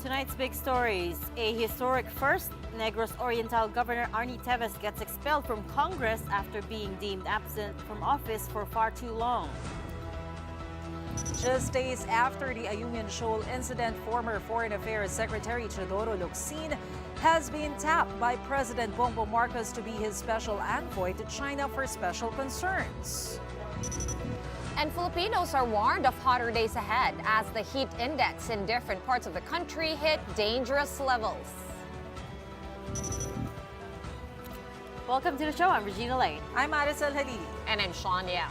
Tonight's big stories. A historic first, Negros Oriental Governor Arnie Teves gets expelled from Congress after being deemed absent from office for far too long. Just days after the Ayungin Shoal incident, former Foreign Affairs Secretary Teodoro Locsin has been tapped by President Bongbong Marcos to be his special envoy to China for special concerns. And Filipinos are warned of hotter days ahead as the heat index in different parts of the country hit dangerous levels. Welcome to the show. I'm Regina Lane. I'm Maricel Halili. And I'm Sean Yao.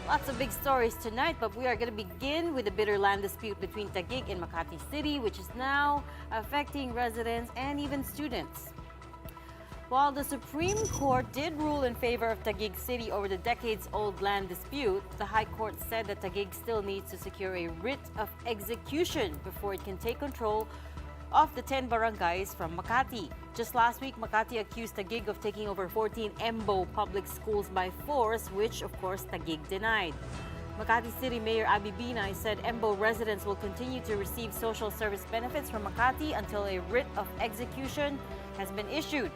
Lots of big stories tonight, but we are going to begin with the bitter land dispute between Taguig and Makati City, which is now affecting residents and even students. While the Supreme Court did rule in favor of Taguig City over the decades-old land dispute, the High Court said that Taguig still needs to secure a writ of execution before it can take control of the 10 barangays from Makati. Just last week, Makati accused Taguig of taking over 14 Embo public schools by force, which, of course, Taguig denied. Makati City Mayor Abby Binay said Embo residents will continue to receive social service benefits from Makati until a writ of execution has been issued.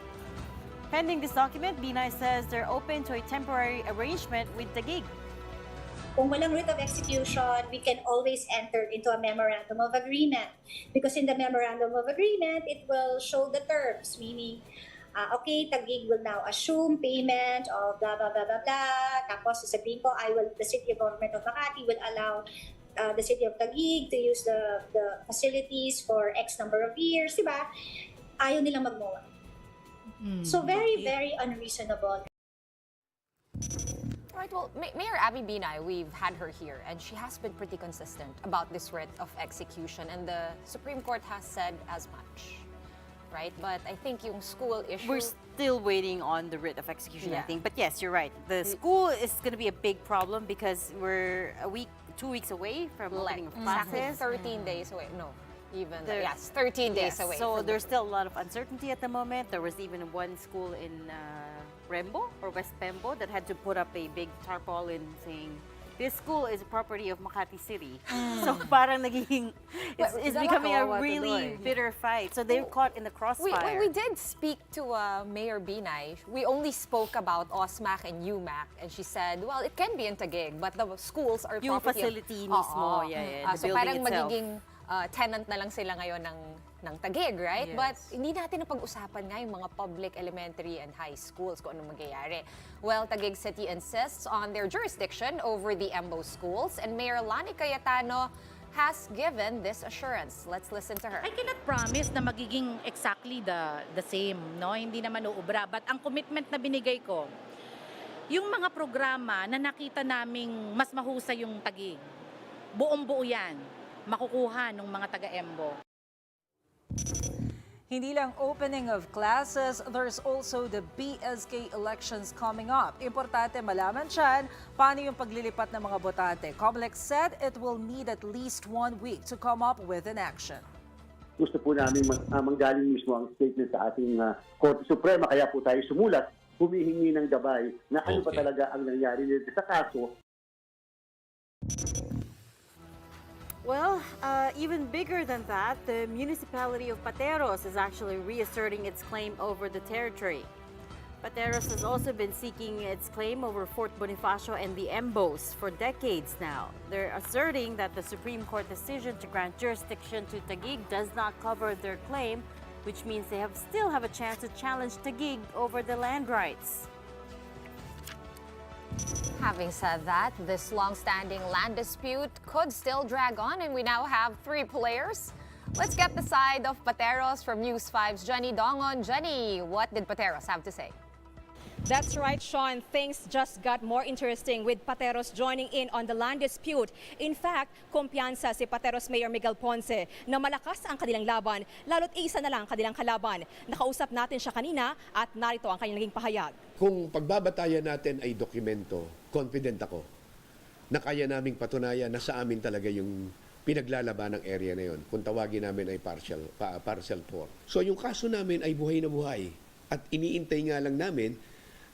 Pending this document, Binay says they're open to a temporary arrangement with Taguig. Kung walang writ of execution, we can always enter into a memorandum of agreement. Because in the memorandum of agreement, it will show the terms, meaning, okay, Taguig will now assume payment of blah, blah, blah, blah, blah. Tapos sasabihin ko, the city government of Makati will allow the city of Taguig to use the facilities for X number of years, di ba? Ayaw nilang magmawa. So very, very unreasonable. Right, well, Mayor Abby Binay, we've had her here, and she has been pretty consistent about this writ of execution, and the Supreme Court has said as much, right? But I think yung school issue... We're still waiting on the writ of execution, Yeah. I think. But yes, you're right. The school is going to be a big problem because we're 2 weeks away from opening of exactly classes. 13 days away. No, even, There- yes, 13 days away. So from there's still a lot of uncertainty at the moment. There was even one school in Rembo or West Pembo that had to put up a big tarpaulin saying, this school is a property of Makati City. So parang nagiging, it's becoming a really bitter fight. So they're caught in the crossfire. We did speak to Mayor Binay. We only spoke about OSMAC and UMAC, and she said, well, it can be in Taguig, but the schools are Yung property facility of... mismo, Oo. yeah, the So building parang itself. magiging tenant na lang sila ngayon ng Taguig, right? Yes. But hindi natin napag-usapan nga yung mga public elementary and high schools kung anong mangyayari. Well, Taguig City insists on their jurisdiction over the Embo schools, and Mayor Lani Cayetano has given this assurance. Let's listen to her. I cannot promise na magiging exactly the same, no? Hindi naman uubra. But ang commitment na binigay ko, yung mga programa na nakita naming mas mahusay yung Taguig, buong-buo yan, makukuha ng mga taga-Embo. Hindi lang opening of classes, there's also the BSK elections coming up. Importante malaman dyan paano yung paglilipat ng mga botante. COMELEC said it will need at least 1 week to come up with an action. Gusto po namin manggaling mismo ang statement sa ating Korte Suprema, kaya po tayo sumulat, humihingi ng gabay na ano pa talaga ang nangyari dito sa kaso. Well, even bigger than that, the municipality of Pateros is actually reasserting its claim over the territory. Pateros has also been seeking its claim over Fort Bonifacio and the Embos for decades now. They're asserting that the Supreme Court decision to grant jurisdiction to Taguig does not cover their claim, which means they still have a chance to challenge Taguig over the land rights. Having said that, this long-standing land dispute could still drag on, and we now have 3 players. Let's get the side of Pateros from News 5's Jenny Dongon. Jenny, what did Pateros have to say? That's right, Sean. Things just got more interesting with Pateros joining in on the land dispute. In fact, kumpiyansa si Pateros Mayor Miguel Ponce na malakas ang kanilang laban, lalo't isa na lang ang kanilang kalaban. Nakausap natin siya kanina at narito ang kanyang naging pahayag. Kung pagbabatayan natin ay dokumento, confident ako na kaya naming patunayan na sa amin talaga yung pinaglalaban ng area na yon. Kung tawagin namin ay parcel 4. So yung kaso namin ay buhay na buhay at iniintay nga lang namin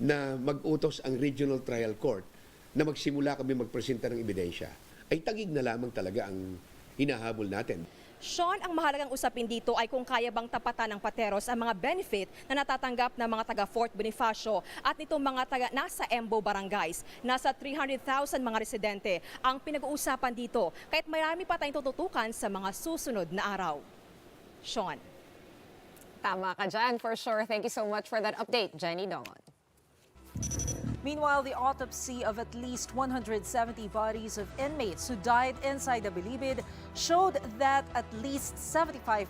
na mag-utos ang Regional Trial Court na magsimula kami magpresenta ng ebidensya. Ay Taguig na lamang talaga ang hinahabol natin. Sean, ang mahalagang usapin dito ay kung kaya bang tapatan ng Pateros ang mga benefit na natatanggap ng mga taga Fort Bonifacio at nitong mga taga nasa Embo barangays. Nasa 300,000 mga residente ang pinag-uusapan dito, kahit marami pa tayong tututukan sa mga susunod na araw. Sean. Tama ka dyan, for sure. Thank you so much for that update, Jenny Dongon. Meanwhile, the autopsy of at least 170 bodies of inmates who died inside the Bilibid showed that at least 75%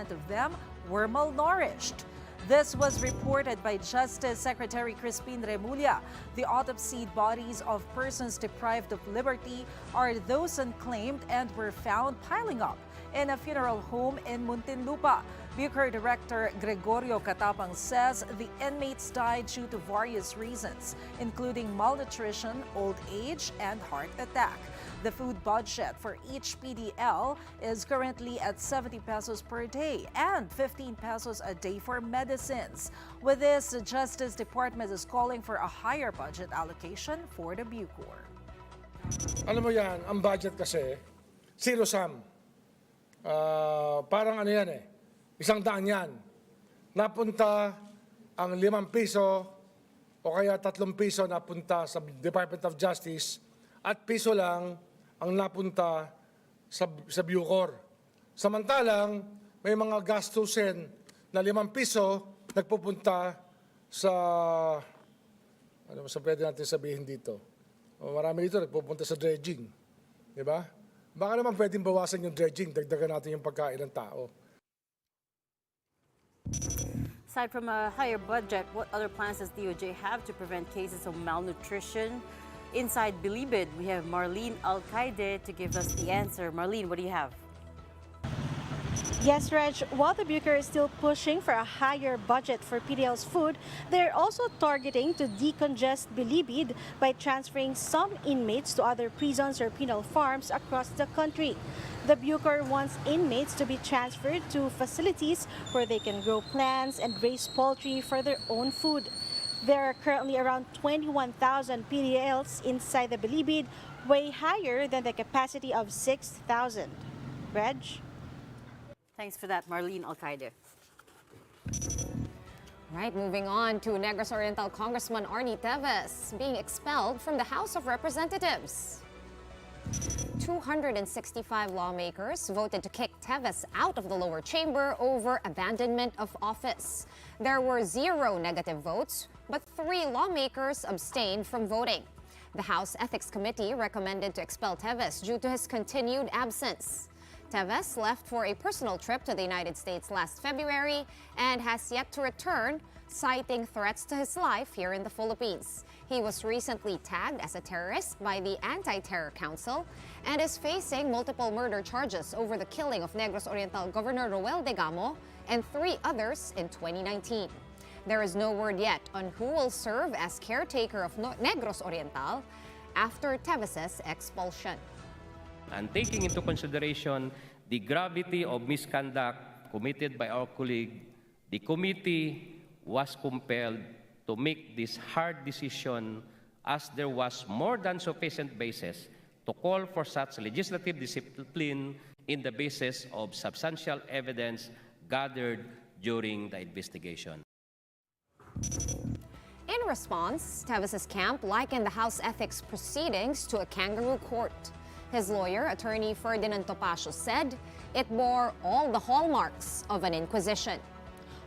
of them were malnourished. This was reported by Justice Secretary Crispin Remulla. The autopsied bodies of persons deprived of liberty are those unclaimed and were found piling up in a funeral home in Muntinlupa. Bucor Director Gregorio Catapang says the inmates died due to various reasons, including malnutrition, old age, and heart attack. The food budget for each PDL is currently at 70 pesos per day and 15 pesos a day for medicines. With this, the Justice Department is calling for a higher budget allocation for the Bucor. Alam mo yan, ang budget kasi, zero sum. Parang ano yan eh, 100 yan. Napunta ang 5 piso o kaya 3 piso napunta sa Department of Justice at piso lang ang napunta sa Bucor. Samantalang may mga gastusin na 5 piso nagpupunta sa, ano sa pwede natin sabihin dito? Marami dito nagpupunta sa dredging. Di ba? Baka naman pwedeng bawasan yung dredging, dagdagan natin yung pagkain ng tao. Aside from a higher budget, what other plans does DOJ have to prevent cases of malnutrition? Inside Bilibid, we have Marlene Alcaide to give us the answer. Marlene, what do you have? Yes, Reg, while the Bucor is still pushing for a higher budget for PDL's food, they're also targeting to decongest Bilibid by transferring some inmates to other prisons or penal farms across the country. The Bucor wants inmates to be transferred to facilities where they can grow plants and raise poultry for their own food. There are currently around 21,000 PDLs inside the Bilibid, way higher than the capacity of 6,000. Reg? Thanks for that, Marlene Alcaide. Right, moving on to Negros Oriental Congressman Arnie Teves being expelled from the House of Representatives. 265 lawmakers voted to kick Teves out of the lower chamber over abandonment of office. There were 0 negative votes, but 3 lawmakers abstained from voting. The House Ethics Committee recommended to expel Teves due to his continued absence. Teves left for a personal trip to the United States last February and has yet to return, citing threats to his life here in the Philippines. He was recently tagged as a terrorist by the Anti-Terror Council and is facing multiple murder charges over the killing of Negros Oriental Governor Roel Degamo and 3 others in 2019. There is no word yet on who will serve as caretaker of Negros Oriental after Teves's expulsion. And taking into consideration the gravity of misconduct committed by our colleague, the committee was compelled to make this hard decision as there was more than sufficient basis to call for such legislative discipline in the basis of substantial evidence gathered during the investigation. In response, Teves's camp likened the House ethics proceedings to a kangaroo court. His lawyer, attorney Ferdinand Topacio, said it bore all the hallmarks of an inquisition.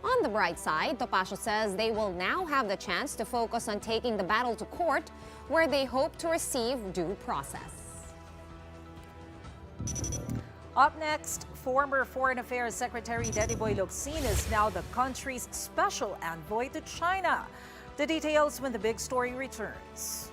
On the bright side, Topacio says they will now have the chance to focus on taking the battle to court, where they hope to receive due process. Up next, former Foreign Affairs Secretary Dediboy Locsin is now the country's special envoy to China. The details when the big story returns.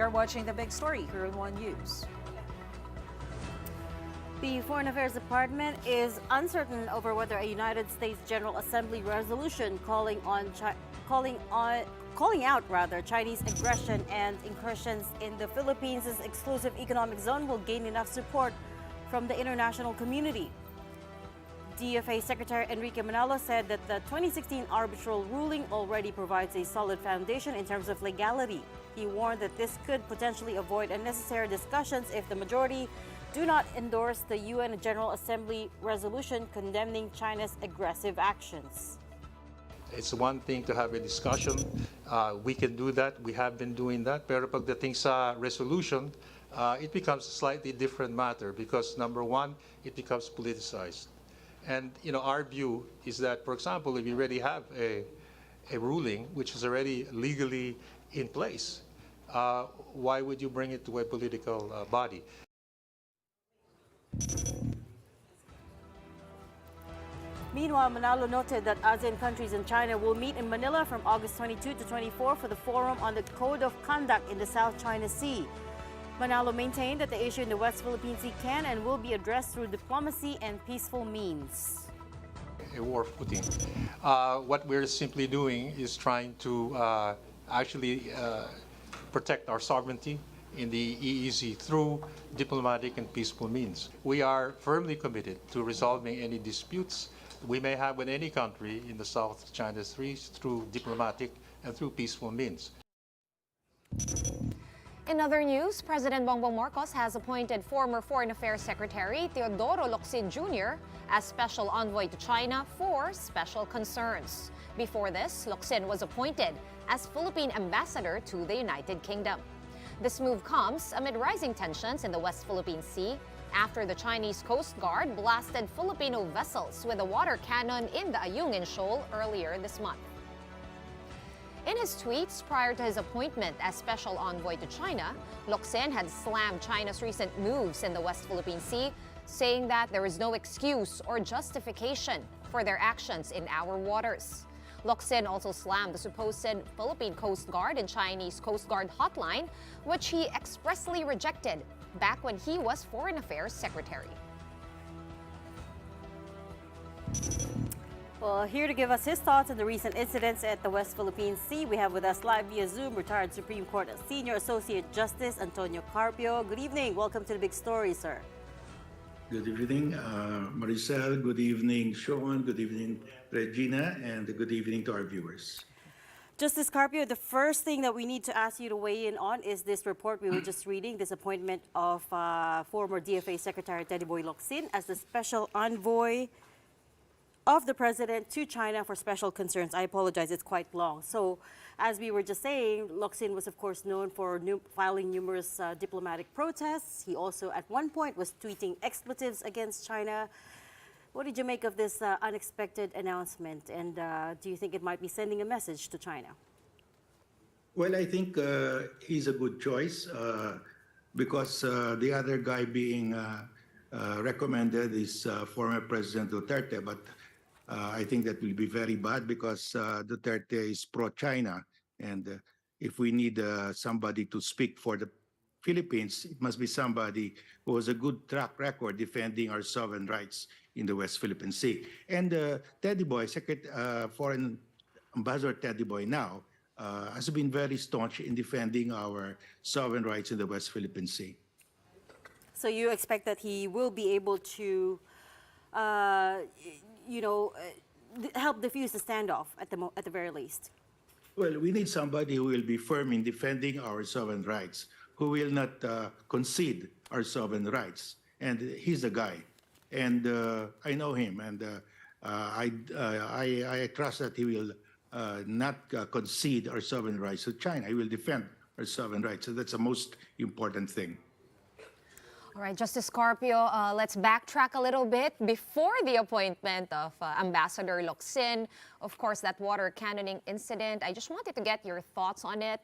You're watching The Big Story here on One News. The Foreign Affairs Department is uncertain over whether a United States General Assembly resolution calling out Chinese aggression and incursions in the Philippines' exclusive economic zone will gain enough support from the international community. DFA Secretary Enrique Manalo said that the 2016 arbitral ruling already provides a solid foundation in terms of legality. He warned that this could potentially avoid unnecessary discussions if the majority do not endorse the UN General Assembly resolution condemning China's aggressive actions. It's one thing to have a discussion. We can do that. We have been doing that. Pero pagdating sa resolution, it becomes a slightly different matter because number one, it becomes politicized. And our view is that, for example, if you already have a ruling which is already legally in place, why would you bring it to a political body? Meanwhile, Manalo noted that ASEAN countries and China will meet in Manila from August 22 to 24 for the Forum on the Code of Conduct in the South China Sea. Manalo maintained that the issue in the West Philippine Sea can and will be addressed through diplomacy and peaceful means. A war footing. What we're simply doing is trying to actually protect our sovereignty in the EEZ through diplomatic and peaceful means. We are firmly committed to resolving any disputes we may have with any country in the South China Sea through diplomatic and through peaceful means. In other news, President Bongbong Marcos has appointed former Foreign Affairs Secretary Teodoro Locsin Jr. as Special Envoy to China for special concerns. Before this, Locsin was appointed as Philippine Ambassador to the United Kingdom. This move comes amid rising tensions in the West Philippine Sea after the Chinese Coast Guard blasted Filipino vessels with a water cannon in the Ayungin Shoal earlier this month. In his tweets prior to his appointment as Special Envoy to China, Locsin had slammed China's recent moves in the West Philippine Sea, saying that there is no excuse or justification for their actions in our waters. Locsin also slammed the supposed Philippine Coast Guard and Chinese Coast Guard hotline, which he expressly rejected back when he was Foreign Affairs Secretary. Well, here to give us his thoughts on the recent incidents at the West Philippine Sea, we have with us live via Zoom retired Supreme Court Senior Associate Justice Antonio Carpio. Good evening. Welcome to The Big Story, sir. Good evening, Maricel. Good evening, Sean. Good evening, Regina. And good evening to our viewers. Justice Carpio, the first thing that we need to ask you to weigh in on is this report we were just reading, this appointment of former DFA Secretary Teddy Boy Locsin as the Special Envoy of the President to China for special concerns. I apologize, it's quite long. So, as we were just saying, Locsin was, of course, known for filing numerous diplomatic protests. He also, at one point, was tweeting expletives against China. What did you make of this unexpected announcement? And do you think it might be sending a message to China? Well, I think he's a good choice because the other guy being recommended is former President Duterte. But I think that will be very bad because Duterte is pro-China. And if we need somebody to speak for the Philippines, it must be somebody who has a good track record defending our sovereign rights in the West Philippine Sea. And Teddy Boy, Foreign Ambassador Teddy Boy now, has been very staunch in defending our sovereign rights in the West Philippine Sea. So you expect that he will be able to, help defuse the standoff at the very least? Well, we need somebody who will be firm in defending our sovereign rights, who will not concede our sovereign rights. And he's the guy. And I know him, and I trust that he will not concede our sovereign rights to China. He will defend our sovereign rights. So that's the most important thing. All right, Justice Carpio, let's backtrack a little bit. Before the appointment of Ambassador Locsin, of course, that water cannoning incident, I just wanted to get your thoughts on it.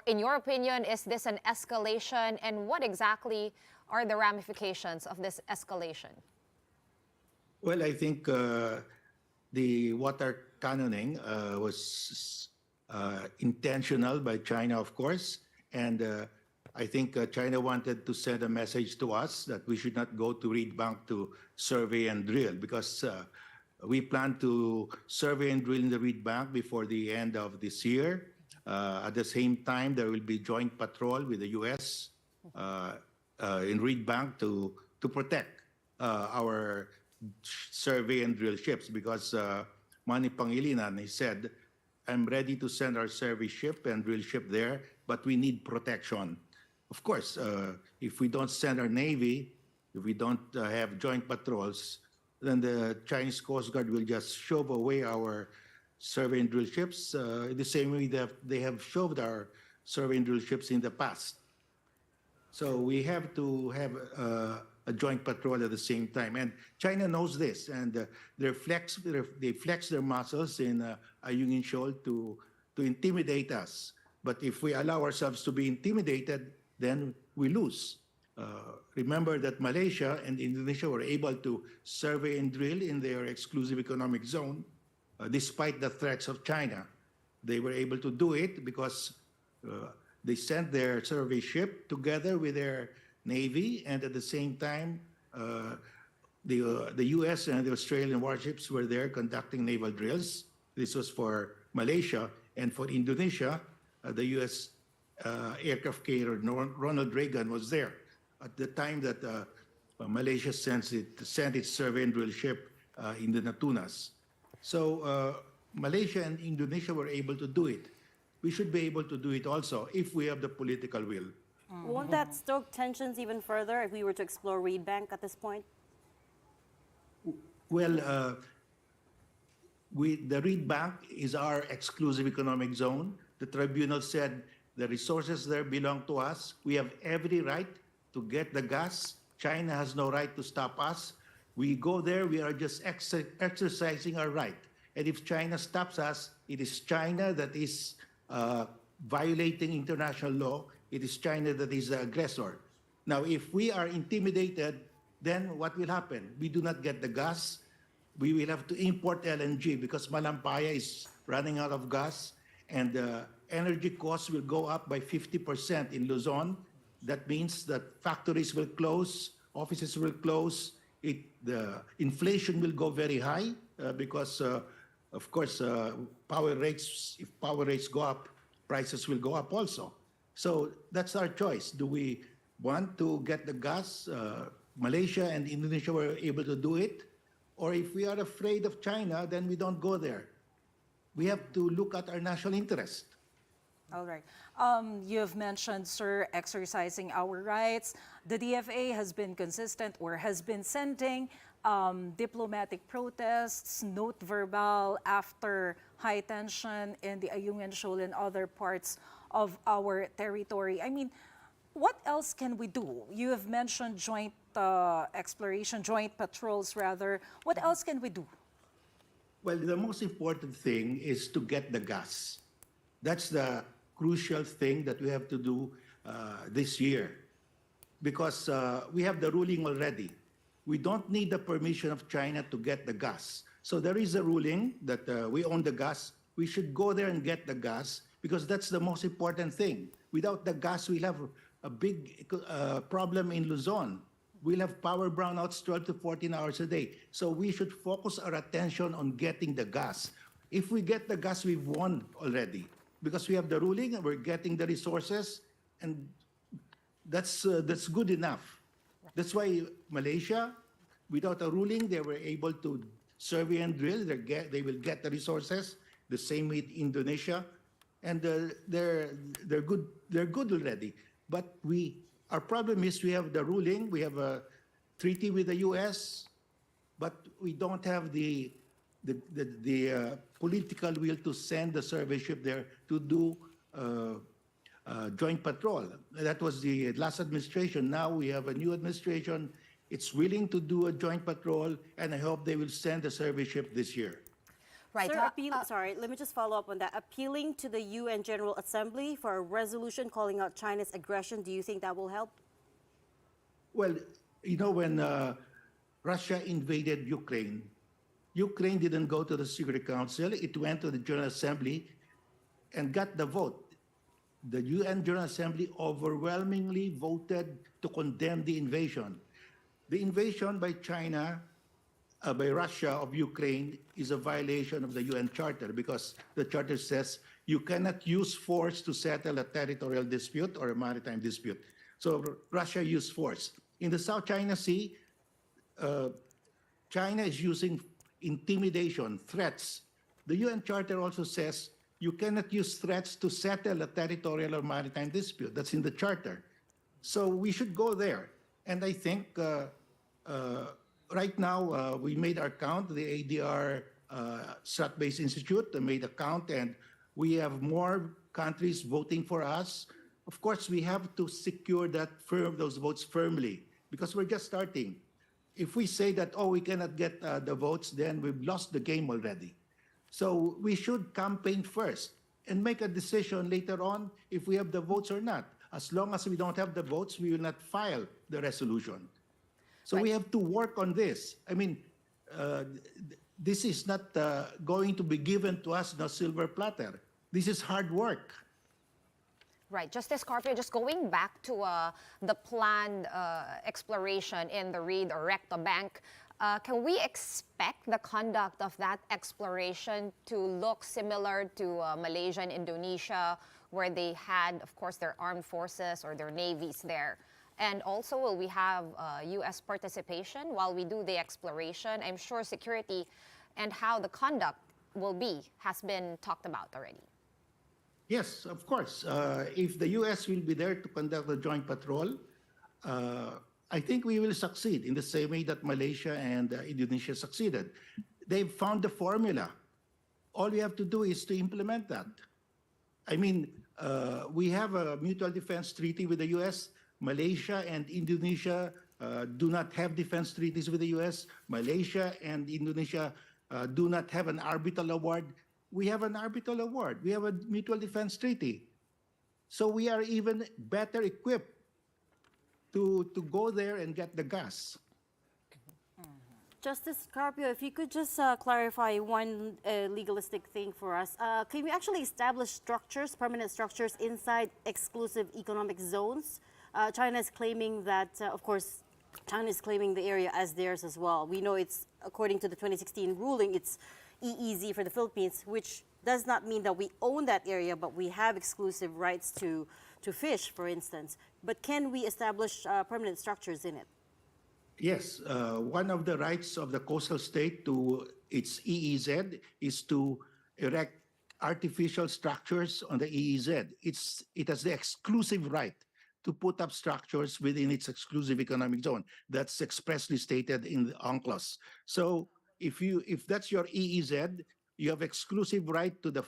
In your opinion, is this an escalation, and what exactly are the ramifications of this escalation? Well, I think the water cannoning was intentional by China, of course, And I think China wanted to send a message to us that we should not go to Reed Bank to survey and drill, because we plan to survey and drill in the Reed Bank before the end of this year. At the same time, there will be joint patrol with the U.S. In Reed Bank to protect our survey and drill ships, because Manny Pangilinan, he said, I'm ready to send our survey ship and drill ship there, but we need protection. Of course, if we don't send our Navy, if we don't have joint patrols, then the Chinese Coast Guard will just shove away our survey and drill ships in the same way that they have shoved our survey and drill ships in the past. So we have to have a joint patrol at the same time. And China knows this, and they flex their muscles in Ayungin Shoal to intimidate us. But if we allow ourselves to be intimidated, then we lose. Remember that Malaysia and Indonesia were able to survey and drill in their exclusive economic zone, despite the threats of China. They were able to do it because they sent their survey ship together with their Navy, and at the same time, the U.S. and the Australian warships were there conducting naval drills. This was for Malaysia, and for Indonesia, the U.S. Aircraft carrier Ronald Reagan was there at the time that Malaysia sent its survey and drill ship in the Natunas. So Malaysia and Indonesia were able to do it. We should be able to do it also if we have the political will. Won't that stoke tensions even further if we were to explore Reed Bank at this point? Well, the Reed Bank is our exclusive economic zone. The tribunal said the resources there belong to us. We have every right to get the gas. China has no right to stop us. We go there, we are just exercising our right. And if China stops us, it is China that is violating international law. It is China that is the aggressor. Now, if we are intimidated, then what will happen? We do not get the gas. We will have to import LNG because Malampaya is running out of gas, and energy costs will go up by 50% in Luzon. That means that factories will close, offices will close. The inflation will go very high because, of course, if power rates go up, prices will go up also. So that's our choice. Do we want to get the gas? Malaysia and Indonesia were able to do it. Or if we are afraid of China, then we don't go there. We have to look at our national interest. All right. You've mentioned, sir, exercising our rights. The DFA has been consistent or has been sending diplomatic protests, note verbal after high tension in the Ayungin Shoal and other parts of our territory. I mean, what else can we do? You have mentioned joint exploration, joint patrols rather. What else can we do? Well, the most important thing is to get the gas. That's the crucial thing that we have to do this year, because we have the ruling already. We don't need the permission of China to get the gas. So there is a ruling that we own the gas. We should go there and get the gas because that's the most important thing. Without the gas, we'll have a big problem in Luzon. We'll have power brownouts 12 to 14 hours a day. So we should focus our attention on getting the gas. If we get the gas, we've won already because we have the ruling and we're getting the resources, and that's good enough. That's why Malaysia, without a ruling, they were able to survey and drill. They will get the resources. The same with Indonesia, and they're good. They're good already. But our problem is we have the ruling. We have a treaty with the U.S., but we don't have the political will to send the survey ship there to do joint patrol. That was the last administration. Now we have a new administration. It's willing to do a joint patrol, and I hope they will send the survey ship this year. Right. Sir, sorry, let me just follow up on that. Appealing to the UN General Assembly for a resolution calling out China's aggression, do you think that will help? Well, you know, when Russia invaded Ukraine, Ukraine didn't go to the Security Council. It went to the General Assembly and got the vote. the UN General Assembly overwhelmingly voted to condemn the invasion. The invasion by China, by Russia of Ukraine is a violation of the UN Charter because the Charter says you cannot use force to settle a territorial dispute or a maritime dispute. So Russia used force. In the South China Sea, China is using intimidation, threats. The UN Charter also says you cannot use threats to settle a territorial or maritime dispute. That's in the Charter. So we should go there. And I think right now we made our count. The ADR Strat-Based Institute made a count, and we have more countries voting for us. Of course, we have to secure those votes firmly because we're just starting. If we say that, oh, we cannot get the votes, then we've lost the game already. So we should campaign first and make a decision later on if we have the votes or not. As long as we don't have the votes, we will not file the resolution. So we have to work on this. I mean, this is not going to be given to us on a silver platter. This is hard work. Right. Justice Carpio, just going back to the planned exploration in the Reed or Recto Bank, can we expect the conduct of that exploration to look similar to Malaysia and Indonesia, where they had, of course, their armed forces or their navies there? And also, will we have U.S. participation while we do the exploration? I'm sure security and how the conduct will be has been talked about already. Yes, of course. If the U.S. will be there to conduct the joint patrol, I think we will succeed in the same way that Malaysia and Indonesia succeeded. They've found the formula. All we have to do is to implement that. I mean, we have a mutual defense treaty with the U.S. Malaysia and Indonesia do not have defense treaties with the U.S. Malaysia and Indonesia do not have an arbitral award. We have an arbitral award. We have a mutual defense treaty. So we are even better equipped to go there and get the gas. Justice Carpio, if you could just clarify one legalistic thing for us. Can we actually establish structures, permanent structures inside exclusive economic zones? China is claiming that, of course, China is claiming the area as theirs as well. We know it's, according to the 2016 ruling, it's EEZ for the Philippines, which does not mean that we own that area, but we have exclusive rights to fish, for instance. But can we establish permanent structures in it? Yes, one of the rights of the coastal state to its EEZ is to erect artificial structures on the EEZ. It has the exclusive right to put up structures within its exclusive economic zone. That's expressly stated in the UNCLOS. So if that's your EEZ, you have exclusive right to the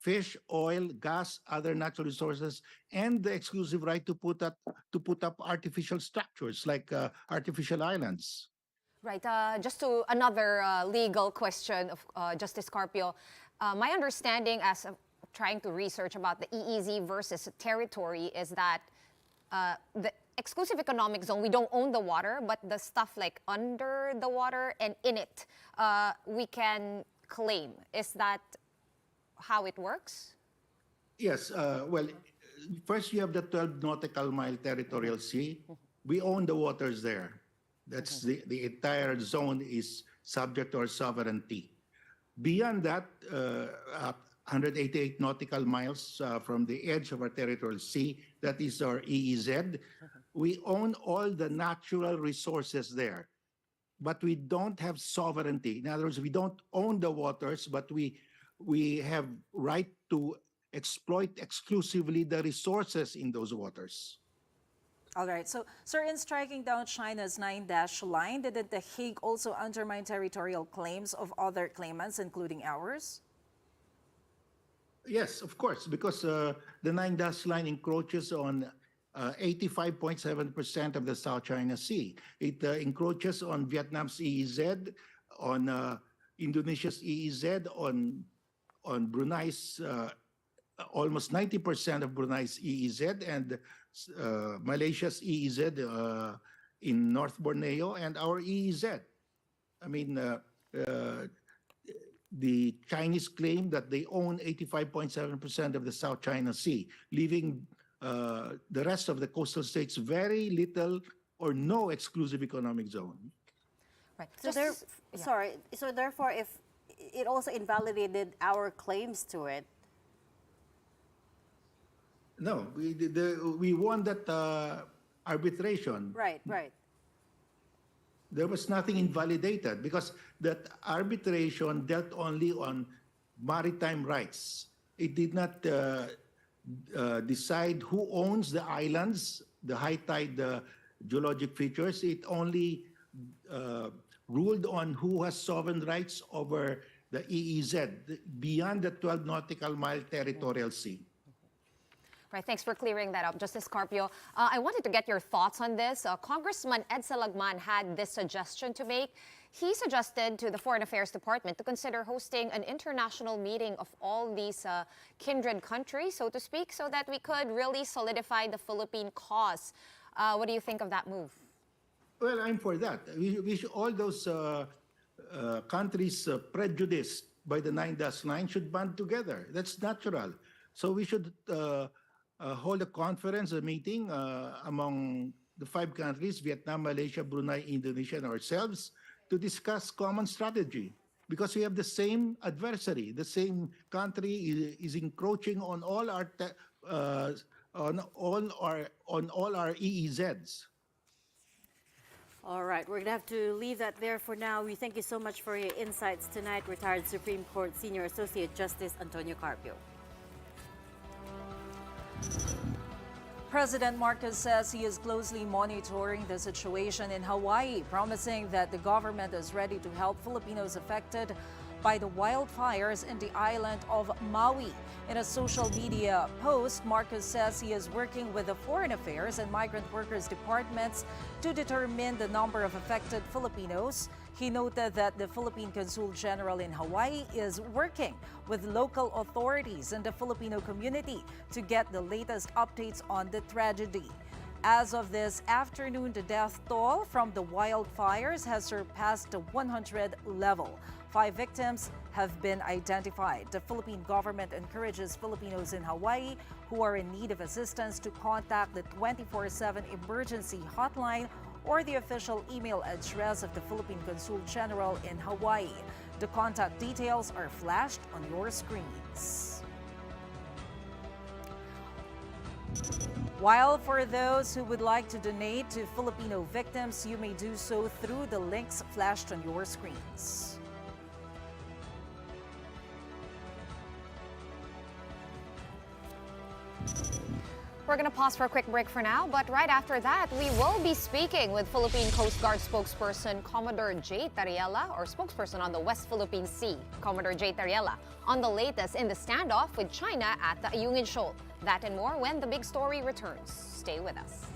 fish, oil, gas, other natural resources, and the exclusive right to put up artificial structures like artificial islands. Right. Just to another legal question of Justice Carpio. My understanding as of trying to research about the EEZ versus territory is that the exclusive economic zone, we don't own the water, but the stuff like under the water and in it, we can claim. Is that how it works? Yes. Well, first you have the 12 nautical mile territorial sea. We own the waters there. That's the entire zone is subject to our sovereignty. Beyond that, 188 nautical miles from the edge of our territorial sea, that is our EEZ. We own all the natural resources there, but we don't have sovereignty. In other words, we don't own the waters, but we have right to exploit exclusively the resources in those waters. All right. So, sir, in striking down China's 9-dash line, didn't The Hague also undermine territorial claims of other claimants, including ours? Yes, of course, because the 9-dash line encroaches on 85.7% of the South China Sea. It encroaches on Vietnam's EEZ, on Indonesia's EEZ, on Brunei's almost 90% of Brunei's EEZ, and Malaysia's EEZ in North Borneo, and our EEZ. I mean, the Chinese claim that they own 85.7% of the South China Sea, leaving the rest of the coastal states very little or no exclusive economic zone. Right. So so therefore, if it also invalidated our claims to it. No, we won that arbitration. Right, right. There was nothing invalidated because that arbitration dealt only on maritime rights. It did not decide who owns the islands, the high tide geologic features. It only ruled on who has sovereign rights over the EEZ beyond the 12 nautical mile territorial sea. Right, thanks for clearing that up, Justice Carpio. I wanted to get your thoughts on this. Congressman Ed Salagman had this suggestion to make. He suggested to the Foreign Affairs Department to consider hosting an international meeting of all these kindred countries, so to speak, so that we could really solidify the Philippine cause. What do you think of that move? Well, I'm for that. We should, all those countries prejudiced by the 9-9 should band together. That's natural. So we should hold a conference, a meeting among the 5 countries, Vietnam, Malaysia, Brunei, Indonesia, and ourselves, to discuss common strategy. Because we have the same adversary, the same country is encroaching on all our EEZs. All right, we're going to have to leave that there for now. We thank you so much for your insights tonight, retired Supreme Court Senior Associate Justice Antonio Carpio. President Marcos says he is closely monitoring the situation in Hawaii, promising that the government is ready to help Filipinos affected by the wildfires in the island of Maui. In a social media post, Marcos says he is working with the Foreign Affairs and Migrant Workers departments to determine the number of affected Filipinos. He noted that the Philippine Consul General in Hawaii is working with local authorities and the Filipino community to get the latest updates on the tragedy. As of this afternoon, the death toll from the wildfires has surpassed the 100 level. 5 victims have been identified. The Philippine government encourages Filipinos in Hawaii who are in need of assistance to contact the 24/7 emergency hotline or the official email address of the Philippine Consul General in Hawaii. The contact details are flashed on your screens. While for those who would like to donate to Filipino victims, you may do so through the links flashed on your screens. We're going to pause for a quick break for now, but right after that, we will be speaking with Philippine Coast Guard spokesperson Commodore J. Tariela, or spokesperson on the West Philippine Sea, Commodore J. Tariela, on the latest in the standoff with China at the Ayungin Shoal. That and more when the big story returns. Stay with us.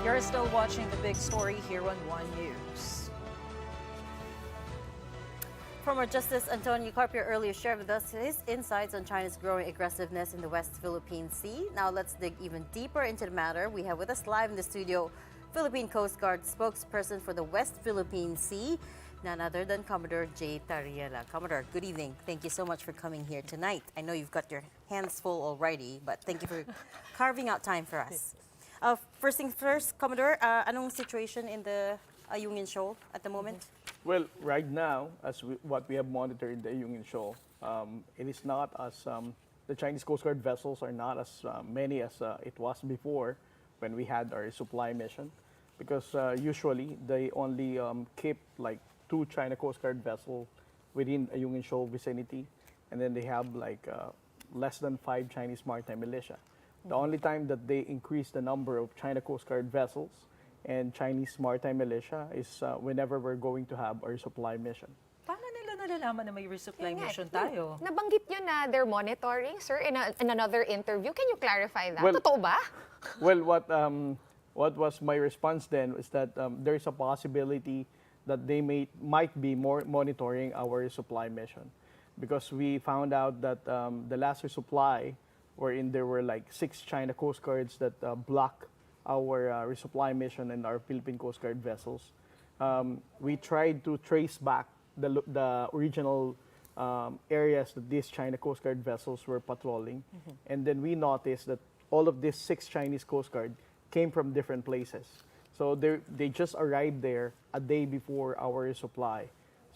You're still watching The Big Story here on One News. Former Justice Antonio Carpio earlier shared with us his insights on China's growing aggressiveness in the West Philippine Sea. Now let's dig even deeper into the matter. We have with us live in the studio Philippine Coast Guard spokesperson for the West Philippine Sea, none other than Commodore J. Tariela. Commodore, good evening. Thank you so much for coming here tonight. I know you've got your hands full already, but thank you for carving out time for us. First things first, Commodore, anong situation in the Ayungin Shoal at the moment? Well, right now, what we have monitored the Ayungin Shoal, it is not as the Chinese Coast Guard vessels are not as many as it was before when we had our supply mission, because usually they only keep like 2 China Coast Guard vessels within Ayungin Shoal vicinity, and then they have like less than 5 Chinese maritime militia. The only time that they increase the number of China Coast Guard vessels and Chinese maritime militia is whenever we're going to have our supply mission. Paano nila nalalaman na may resupply mission tayo? Nabanggit nyo na they're monitoring, sir, in another interview. Can you clarify that? Well, Totoo ba? Well, what was my response then is that there is a possibility that they might be more monitoring our supply mission, because we found out that the last resupply, wherein there were like 6 China Coast Guards that blocked our resupply mission and our Philippine Coast Guard vessels. We tried to trace back the original areas that these China Coast Guard vessels were patrolling, and then we noticed that all of these 6 Chinese Coast Guard came from different places. So they just arrived there a day before our resupply.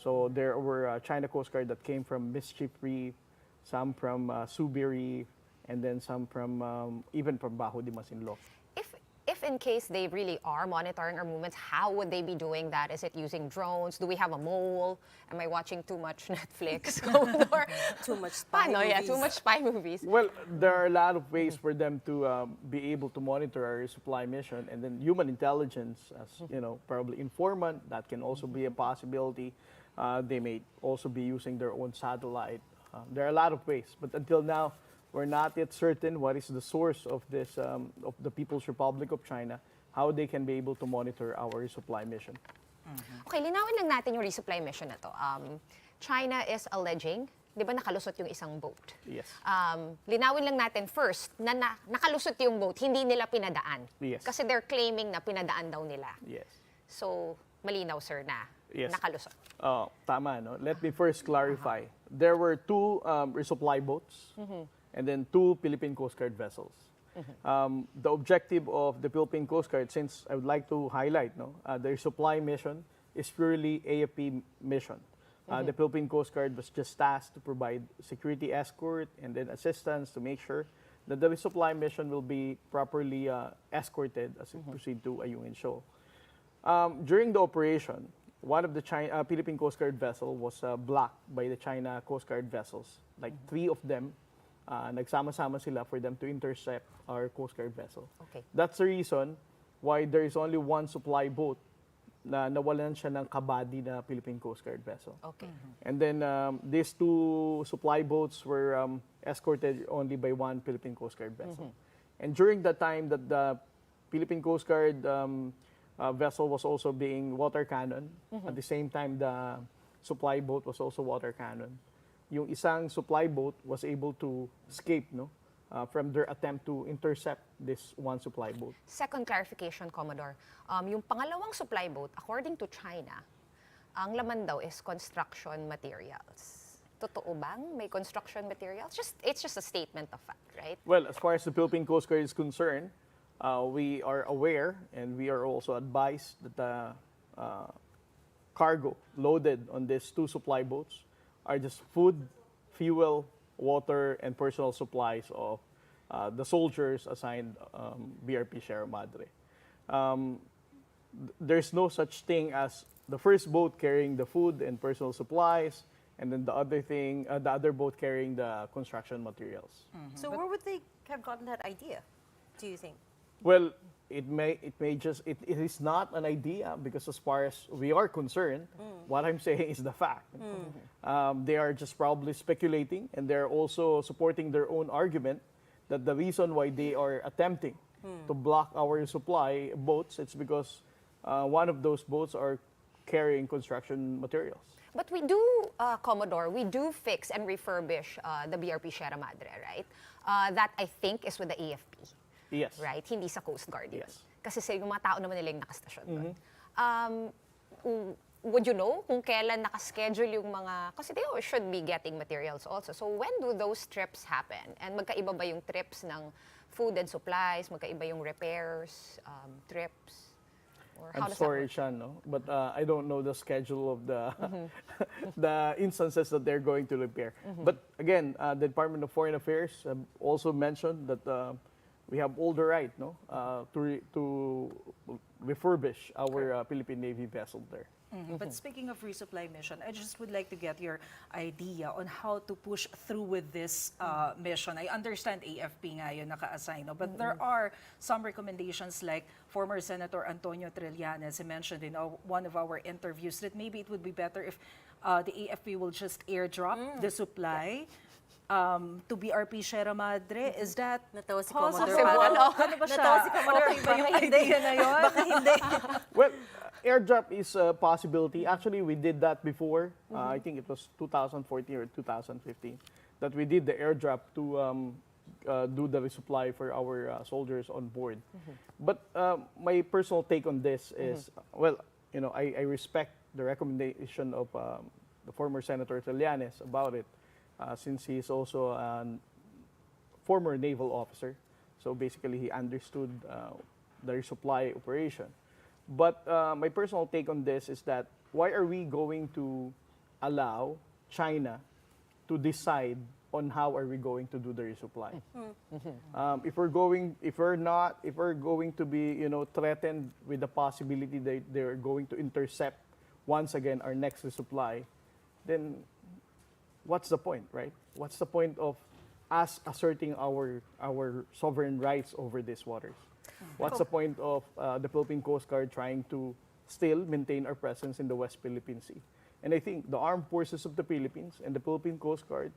So there were China Coast Guard that came from Mischief Reef, some from Subi Reef, and then some from even from Bajo de Masinloc. If in case they really are monitoring our movements, how would they be doing that? Is it using drones? Do we have a mole? Am I watching too much Netflix? Or Too much spy movies. Yeah, too much spy movies. Well, there are a lot of ways for them to be able to monitor our supply mission, and then human intelligence, as you know, probably informant, that can also be a possibility. They may also be using their own satellite. There are a lot of ways, but until now, we're not yet certain what is the source of this, of the People's Republic of China, how they can be able to monitor our resupply mission. Okay, linawin lang natin yung resupply mission na to. China is alleging, di ba nakalusot yung isang boat? Yes. Linawin lang natin first na nakalusot yung boat, hindi nila pinadaan. Yes. Kasi they're claiming na pinadaan daw nila. Yes. So, malinaw, sir, na Yes. nakalusot. Tama, no? Let me first clarify. There were 2 resupply boats, and then 2 Philippine Coast Guard vessels. The objective of the Philippine Coast Guard, since I would like to highlight, their supply mission is purely AFP mission. The Philippine Coast Guard was just tasked to provide security escort and then assistance to make sure that the resupply mission will be properly escorted as we proceed to Ayungin Shoal. During the operation, one of the Philippine Coast Guard vessel was blocked by the China Coast Guard vessels. Like 3 of them, nagsama-sama sila for them to intercept our Coast Guard vessel. Okay. That's the reason why there is only 1 supply boat na nawalan siya ng kabady na Philippine Coast Guard vessel. Okay. And then these 2 supply boats were escorted only by 1 Philippine Coast Guard vessel. And during the time that the Philippine Coast Guard vessel was also being water cannon, at the same time the supply boat was also water cannon. Yung isang supply boat was able to escape from their attempt to intercept this 1 supply boat. Second clarification, Commodore. Yung pangalawang supply boat, according to China, ang laman daw is construction materials. Totoo bang may construction materials? It's just a statement of fact, right? Well, as far as the Philippine Coast Guard is concerned, we are aware and we are also advised that the cargo loaded on these 2 supply boats are just food, fuel, water, and personal supplies of the soldiers assigned BRP Sierra Madre. There's no such thing as the first boat carrying the food and personal supplies, and then the other boat carrying the construction materials. So where would they have gotten that idea, do you think? Well, it is not an idea, because as far as we are concerned, what I'm saying is the fact. They are just probably speculating, and they're also supporting their own argument that the reason why they are attempting to block our supply boats, it's because one of those boats are carrying construction materials. But we do, Commodore, we do fix and refurbish the BRP Sierra Madre, right? That I think is with the AFP. Yes. Right? Hindi sa Coast Guard yun. Yes. Kasi sa yung mga tao naman nila yung nakastasyon doon. Would you know kung kailan nakaschedule yung mga, kasi they should be getting materials also. So when do those trips happen? And magkaiba ba yung trips ng food and supplies? Magkaiba yung repairs, trips? Or how I'm does that sorry, work? Shan, no? But I don't know the schedule of the the instances that they're going to repair. But again, the Department of Foreign Affairs also mentioned that we have all the right, no, to refurbish our Philippine Navy vessel there. But speaking of resupply mission, I just would like to get your idea on how to push through with this mission. I understand AFP nga yun naka-assign, no? But there are some recommendations like former Senator Antonio Trillanes mentioned in one of our interviews that maybe it would be better if the AFP will just airdrop the supply to BRP Sierra Madre. Is that Natawa si possible? Commodore. Ano ba siya? Natawa si Commodore. Okay ba yung idea na yun? Baka hindi. Well, airdrop is a possibility. Actually, we did that before. I think it was 2014 or 2015 that we did the airdrop to do the resupply for our soldiers on board. But my personal take on this is, well, you know, I respect the recommendation of the former Senator Trillanes about it, since he is also a former naval officer. So basically, he understood the resupply operation. But my personal take on this is that why are we going to allow China to decide on how are we going to do the resupply? If we're going to be, you know, threatened with the possibility that they're going to intercept once again our next resupply, then what's the point, right? What's the point of us asserting our sovereign rights over these waters? What's the point of the Philippine Coast Guard trying to still maintain our presence in the West Philippine Sea? And I think the armed forces of the Philippines and the Philippine Coast Guard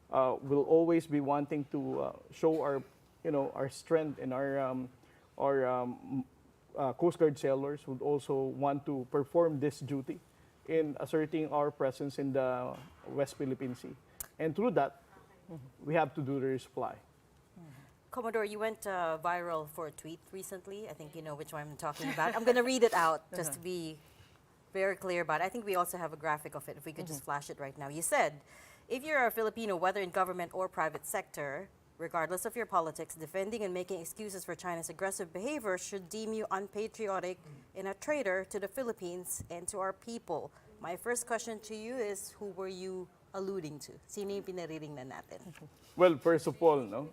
will always be wanting to show our, you know, our strength, and our Coast Guard sailors would also want to perform this duty in asserting our presence in the West Philippine Sea. And through that, we have to do the resupply. Commodore, you went viral for a tweet recently. I think you know which one I'm talking about. I'm going to read it out just to be very clear about it. I think we also have a graphic of it, if we could just flash it right now. You said, if you're a Filipino, whether in government or private sector, regardless of your politics, defending and making excuses for China's aggressive behavior should deem you unpatriotic and a traitor to the Philippines and to our people. My first question to you is, who were you alluding to? Sino yung pinariringnan natin? Well, first of all, no,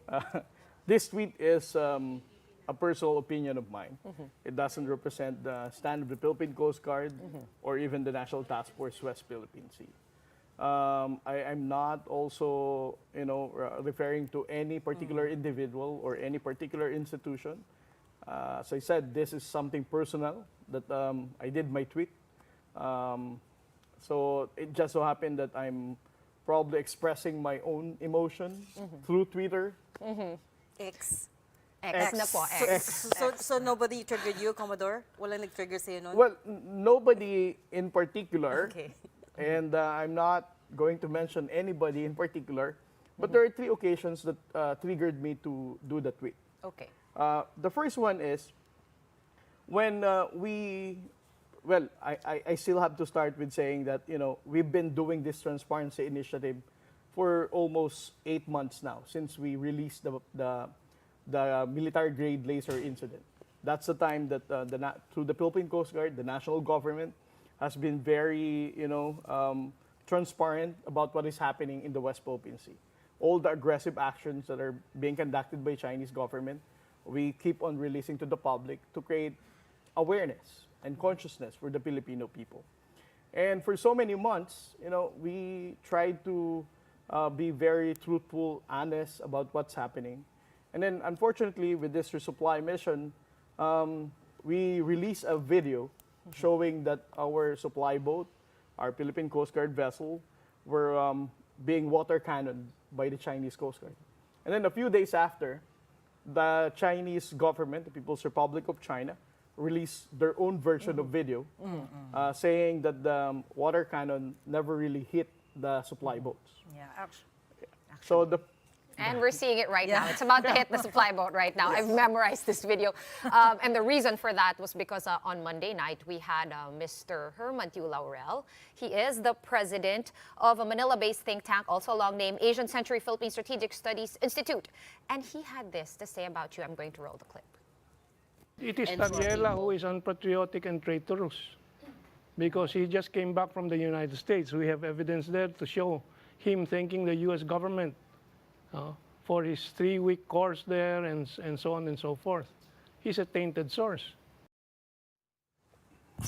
this tweet is a personal opinion of mine. It doesn't represent the stand of the Philippine Coast Guard or even the National Task Force West Philippine Sea. I'm not also, you know, referring to any particular individual or any particular institution. As I said, this is something personal that I did my tweet. So it just so happened that I'm probably expressing my own emotion through Twitter. X. X na po, X. So nobody triggered you, Commodore? Walang nag-trigger sa'yo nun? Well, nobody in particular. Okay. And I'm not going to mention anybody in particular. But there are 3 occasions that triggered me to do the tweet. Okay. The first one is when I still have to start with saying that, you know, we've been doing this transparency initiative for almost 8 months now, since we released the military-grade laser incident. That's the time that through the Philippine Coast Guard, the national government has been very, you know, transparent about what is happening in the West Philippine Sea. All the aggressive actions that are being conducted by Chinese government, we keep on releasing to the public to create awareness and consciousness for the Filipino people. And for so many months, you know, we tried to be very truthful, honest about what's happening. And then, unfortunately, with this resupply mission, we released a video showing that our supply boat, our Philippine Coast Guard vessel, were being water cannoned by the Chinese Coast Guard. And then a few days after, the Chinese government, the People's Republic of China, released their own version of video saying that the water cannon never really hit the supply boats. Yeah, actually. So the And we're seeing it right now. It's about to hit the supply boat right now. I've memorized this video. And the reason for that was because on Monday night, we had Mr. Herman Laurel. He is the president of a Manila-based think tank, also long-named Asian Century Philippine Strategic Studies Institute. And he had this to say about you. I'm going to roll the clip. It is Daniela who is unpatriotic and traitorous because he just came back from the United States. We have evidence there to show him thanking the U.S. government for his 3-week course there and so on and so forth. He's a tainted source.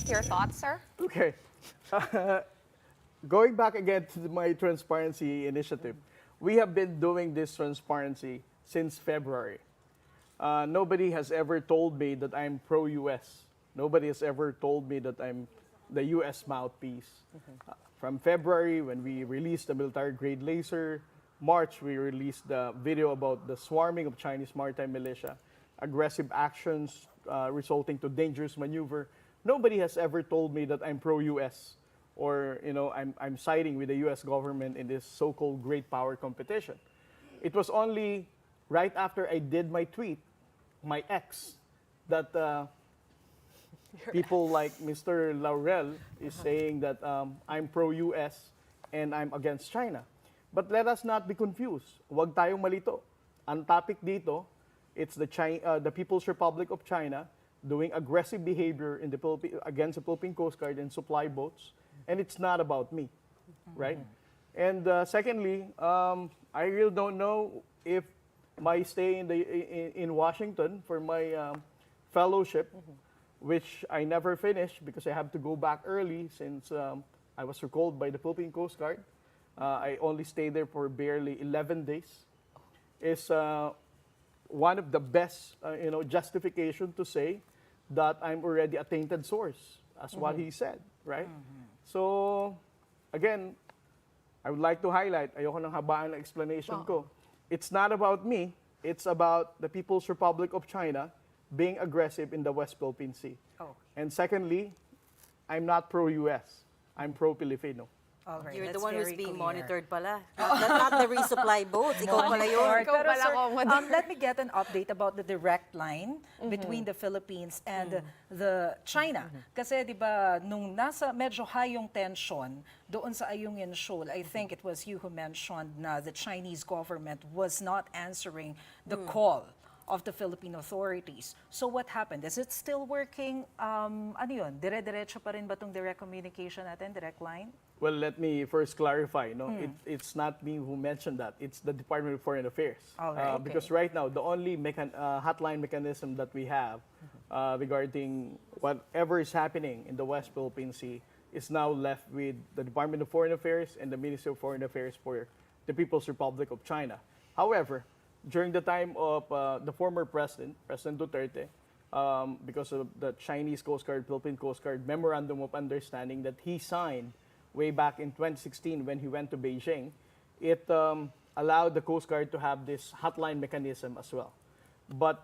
Your thoughts, sir? Okay. Going back again to my transparency initiative, we have been doing this transparency since February. Nobody has ever told me that I'm pro-US. Nobody has ever told me that I'm the US mouthpiece. From February, when we released the military-grade laser, March, we released the video about the swarming of Chinese maritime militia, aggressive actions resulting to dangerous maneuver. Nobody has ever told me that I'm pro-US or I'm siding with the US government in this so-called great power competition. It was only right after I did my tweet, my ex, that people like Mr. Laurel is saying that I'm pro-US and I'm against China. But let us not be confused. Huwag tayong malito. Ang topic dito, it's the People's Republic of China doing aggressive behavior in against the Philippine Coast Guard and supply boats, and it's not about me, right? And secondly, I really don't know if my stay in Washington for my fellowship, which I never finished because I have to go back early since I was recalled by the Philippine Coast Guard. I only stayed there for barely 11 days. Is one of the best, justification to say that I'm already a tainted source, as what he said, right? So, again, I would like to highlight, ayoko nang habaan ng explanation ko. It's not about me. It's about the People's Republic of China being aggressive in the West Philippine Sea. And secondly, I'm not pro-US. I'm pro-Filipino. All right, You're the that's one who's very being clear. monitored pala. Not the resupply boats. Ikaw pala yun. Monitored. Ikaw Pero pala, sir, Commodore. let me get an update about the direct line between the Philippines and the China. Kasi di ba nung nasa medyo high yung tension doon sa Ayungin Shoal, I think it was you who mentioned na the Chinese government was not answering the call of the Philippine authorities. So what happened? Is it still working? Ano yun? Dire-diretso pa rin ba tong direct communication natin, direct line? Well, let me first clarify. It's not me who mentioned that. It's the Department of Foreign Affairs. All right, okay. Because right now, the only hotline mechanism that we have regarding whatever is happening in the West Philippine Sea is now left with the Department of Foreign Affairs and the Ministry of Foreign Affairs for the People's Republic of China. However, during the time of the former president, President Duterte, because of the Chinese Coast Guard, Philippine Coast Guard Memorandum of Understanding that he signed way back in 2016 when he went to Beijing, it allowed the Coast Guard to have this hotline mechanism as well. But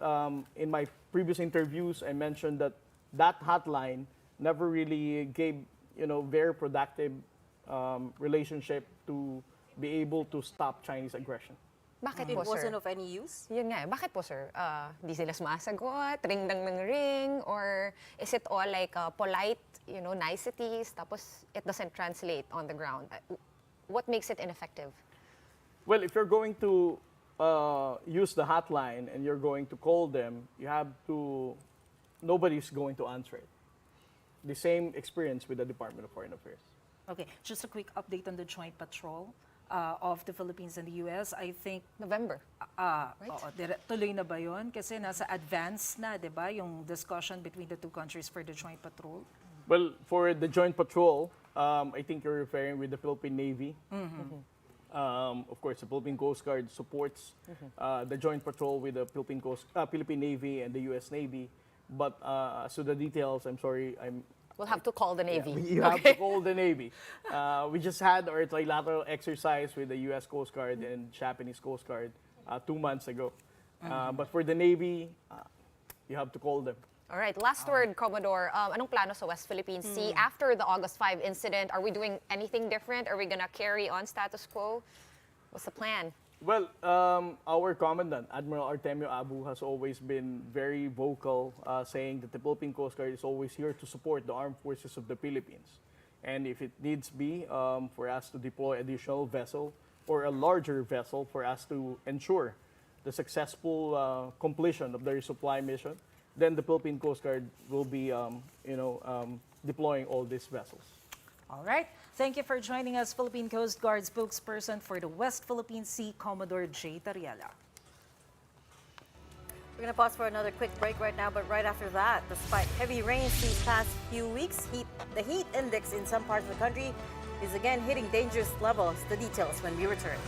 in my previous interviews, I mentioned that that hotline never really gave, very productive relationship to be able to stop Chinese aggression. Bakit It po, sir? wasn't of any use? Yun nga, bakit po, sir? Di sila sumasagot, ring lang ng ring, or is it all like polite, niceties, tapos it doesn't translate on the ground? What makes it ineffective? Well, if you're going to use the hotline and you're going to call them, nobody's going to answer it. The same experience with the Department of Foreign Affairs. Okay, just a quick update on the joint patrol of the Philippines and the US. I think November. tuloy na ba yun? Kasi nasa advance na, di ba, yung discussion between the two countries for the joint patrol. Well, for the joint patrol, I think you're referring with the Philippine Navy. Of course, the Philippine Coast Guard supports the joint patrol with the Philippine Navy and the U.S. Navy. But so the details, I'm sorry, We'll have to call the Navy. you have to call the Navy. We just had our trilateral exercise with the U.S. Coast Guard and Japanese Coast Guard 2 months ago. But for the Navy, you have to call them. All right, last word, Commodore. Anong plano sa West Philippine Sea after the August 5 incident? Are we doing anything different? Are we gonna carry on status quo? What's the plan? Well, our commandant, Admiral Artemio Abu, has always been very vocal, saying that the Philippine Coast Guard is always here to support the armed forces of the Philippines. And if it needs be, for us to deploy additional vessel or a larger vessel for us to ensure the successful completion of the resupply mission, then the Philippine Coast Guard will be, deploying all these vessels. All right. Thank you for joining us, Philippine Coast Guard spokesperson for the West Philippine Sea, Commodore J. Tariela. We're going to pause for another quick break right now, but right after that, despite heavy rains these past few weeks, the heat index in some parts of the country is again hitting dangerous levels. The details when we return.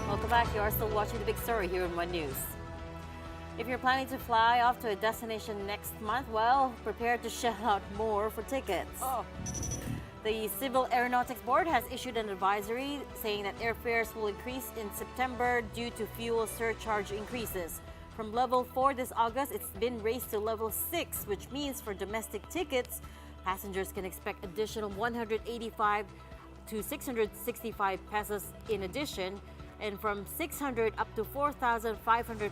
Welcome back. You are still watching The Big Story here in One News. If you're planning to fly off to a destination next month, well, prepare to shell out more for tickets. The Civil Aeronautics Board has issued an advisory saying that airfares will increase in September due to fuel surcharge increases. From level 4 this August, it's been raised to level 6, which means for domestic tickets, passengers can expect additional 185 to 665 pesos in addition, and from 600 up to 4,500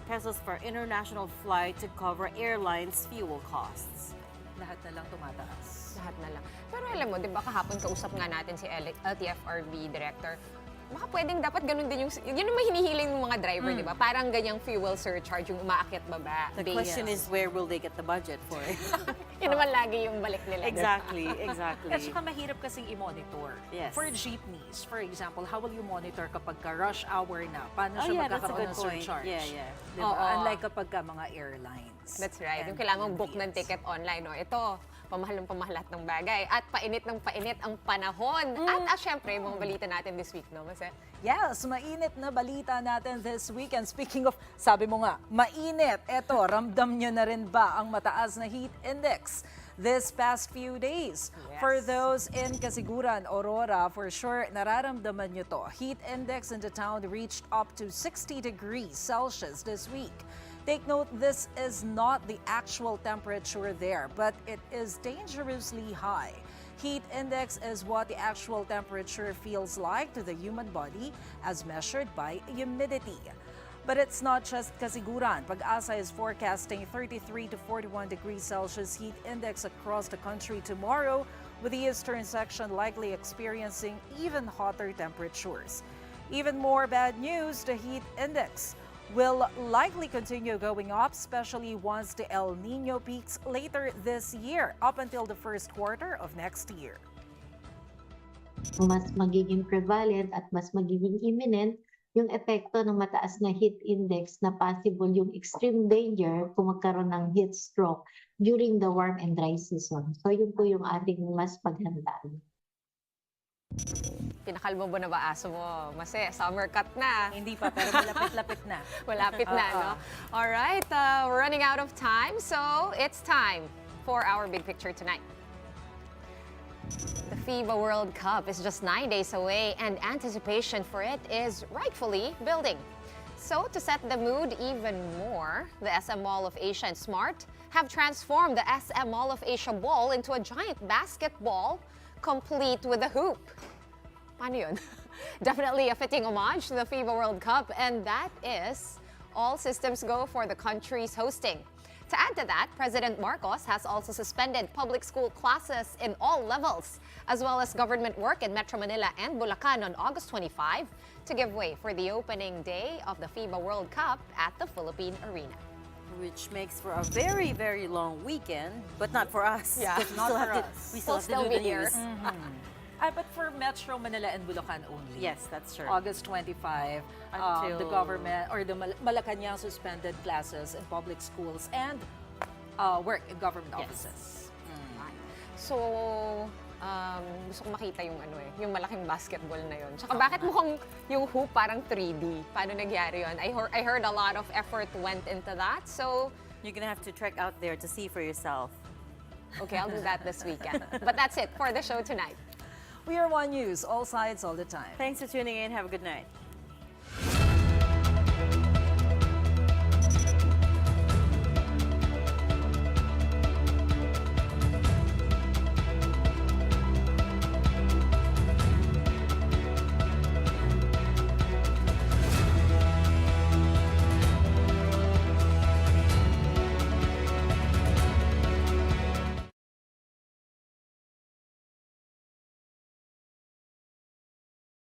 pesos for international flight to cover airlines' fuel costs. Lahat na lang tumataas. Lahat na lang. Pero alam mo, di ba kahapon kausap nga natin si LTFRB Director, baka pwedeng dapat ganun din yun ang hinihiling ng mga driver, di ba? Parang ganyang fuel surcharge yung umaakyat baba. The question is, where will they get the budget for it? Yun naman lagi yung balik nila. Exactly, exactly. At saka mahirap kasing i-monitor. Yes. For jeepneys, for example, how will you monitor kapag rush hour na? Paano siya magkakaroon ng surcharge? Yeah. Diba? Unlike kapag mga airlines. That's right. Yung kailangan book ng ticket online. No? Ito, pamahal lahat ng bagay. At painit ang panahon. At syempre, yung mga balita natin this week, no? Mase? Yes, mainit na balita natin this week. And speaking of, sabi mo nga, mainit. Eto, ramdam nyo na rin ba ang mataas na heat index this past few days? Yes. For those in Kasiguran, Aurora, for sure, nararamdaman nyo to. Heat index in the town reached up to 60 degrees Celsius this week. Take note, this is not the actual temperature there, but it is dangerously high. Heat index is what the actual temperature feels like to the human body as measured by humidity. But it's not just Kasiguran. Pag-asa is forecasting 33 to 41 degrees Celsius heat index across the country tomorrow, with the eastern section likely experiencing even hotter temperatures. Even more bad news, the heat index will likely continue going up, especially once the El Nino peaks later this year, up until the first quarter of next year. Mas magiging prevalent at mas magiging imminent yung epekto ng mataas na heat index na possible yung extreme danger kung magkaroon ng heat stroke during the warm and dry season. So yun po yung ating mas paghandaan. Pinakalmo ba na ba aso mo? Mase, summer cut na. Hindi pa, pero malapit-lapit na. Malapit na, no? All right, we're running out of time, so it's time for our big picture tonight. The FIFA World Cup is just 9 days away and anticipation for it is rightfully building. So to set the mood even more, the SM Mall of Asia and Smart have transformed the SM Mall of Asia ball into a giant basketball complete with a hoop. Paano yun? Definitely a fitting homage to the FIFA World Cup, and that is all systems go for the country's hosting. To add to that, President Marcos has also suspended public school classes in all levels, as well as government work in Metro Manila and Bulacan on August 25 to give way for the opening day of the FIBA World Cup at the Philippine Arena. Which makes for a very, very long weekend, but not for us. Yeah, because we not still for have us. we still We'll have still to do be the here. news. But for Metro Manila and Bulacan only. Yes, that's true. August 25, Until- the government or the Malacanang suspended classes in public schools and work in government offices. So, gusto ko makita yung yung malaking basketball na yun. Tsaka bakit mukhang yung hoop parang 3D? Paano nagyari yun? I heard a lot of effort went into that. So, You're gonna have to trek out there to see for yourself. okay, I'll do that this weekend. But that's it for the show tonight. We are One News, all sides, all the time. Thanks for tuning in. Have a good night.